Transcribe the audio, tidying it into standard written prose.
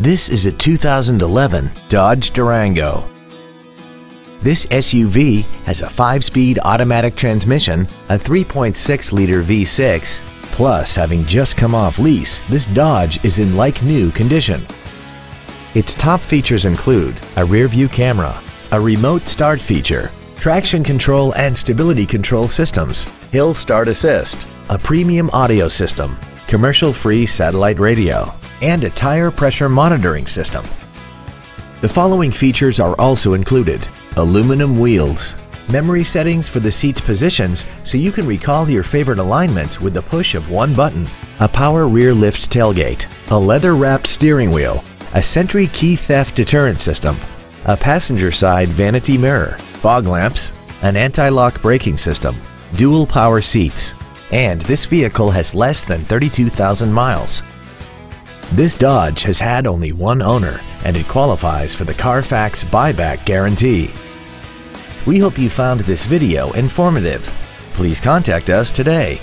This is a 2011 Dodge Durango. This SUV has a 5-speed automatic transmission, a 3.6-liter V6. Plus, having just come off lease, this Dodge is in like-new condition. Its top features include a rear-view camera, a remote start feature, traction control and stability control systems, hill start assist, a premium audio system, commercial-free satellite radio, and a tire pressure monitoring system. The following features are also included: aluminum wheels, memory settings for the seat's positions so you can recall your favorite alignments with the push of one button, a power rear lift tailgate, a leather-wrapped steering wheel, a Sentry key theft deterrent system, a passenger side vanity mirror, fog lamps, an anti-lock braking system, dual power seats, and this vehicle has less than 32,000 miles. This Dodge has had only one owner and it qualifies for the Carfax buyback guarantee. We hope you found this video informative. Please contact us today.